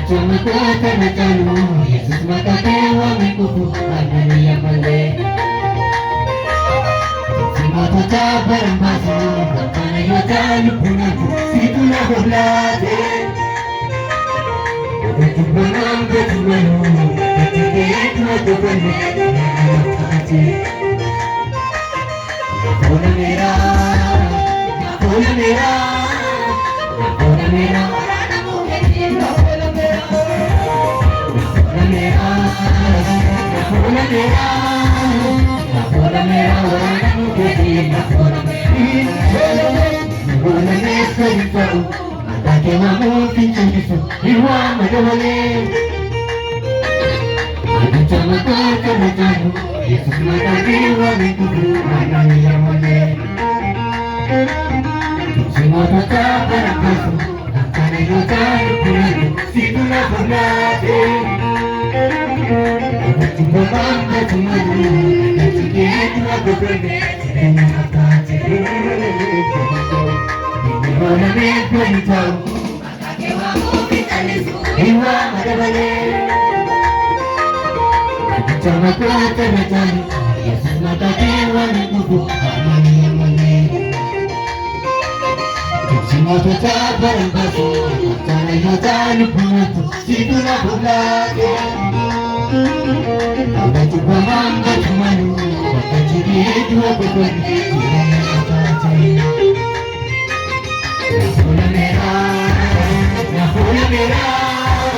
Cuma kata macalu, Yesus mata dewa mikuku ada dia male. Semua tak barang basu, karena ia jalu punaku, situlah berlade. Begitu benang betumalu, ketika itu aku benar dengan hati. Bola merah, bola merah, bola merah. Bola merah warna putih, bola merah mata kewamu pincang bisu, iwa madawale. Ada cuma kata macalu, Yesus mata dewa mikuku ada dia male. Semua tak barang basu, karena ia jalu punaku, situlah berlade. Begitu bangga cemaru, ketika aku berbeda dengan hati. Ini bola merah hijau, mata kewamu bintang bisu, iwa madawale. Ada cuma kata macalu, Yesus mata dewa mikuku ada dia male. Semua tak barang basu, karena ia jalu punaku, situlah berlade. Ada coba mangga cemaru, maka ciri itu aku pergi dengan hati. Bola merah, bola merah,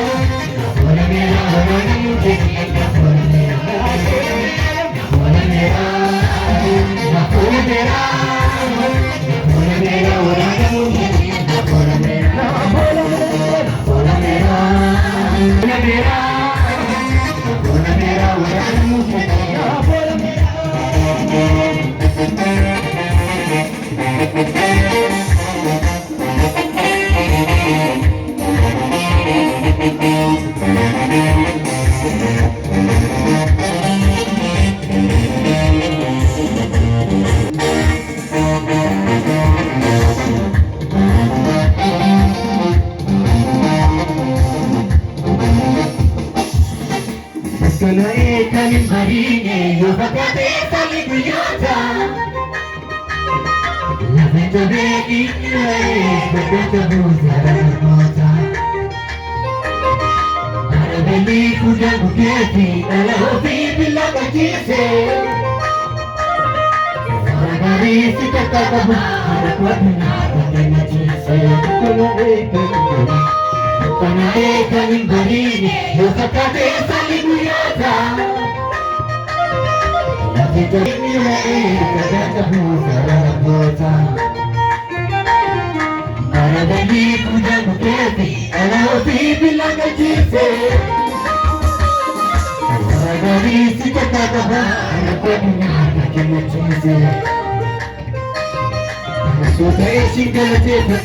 bola merah warna putih, bola merah, bola merah, bola merah, bola merah warna putih, bola merah, bola merah, bola merah, bola merah. Bola merah warna putih, bola merah. Kalau ikan marine, yo bakate tali buyata. La vento vedi berbeda buzara kota. Ada beli kuda buketi, ala hobi bila kacise. Orang dari si kata kamu, ada kuat menapa dengan cise. Kalau ikan marine, yo bakate tali buyata. Kita ini kata buzara kota. Ada beli kuda buketi, ala hobi bila kacise. Orang dari si kata kamu, ada kuat menapa dengan cise. Sudah isi kalau cepat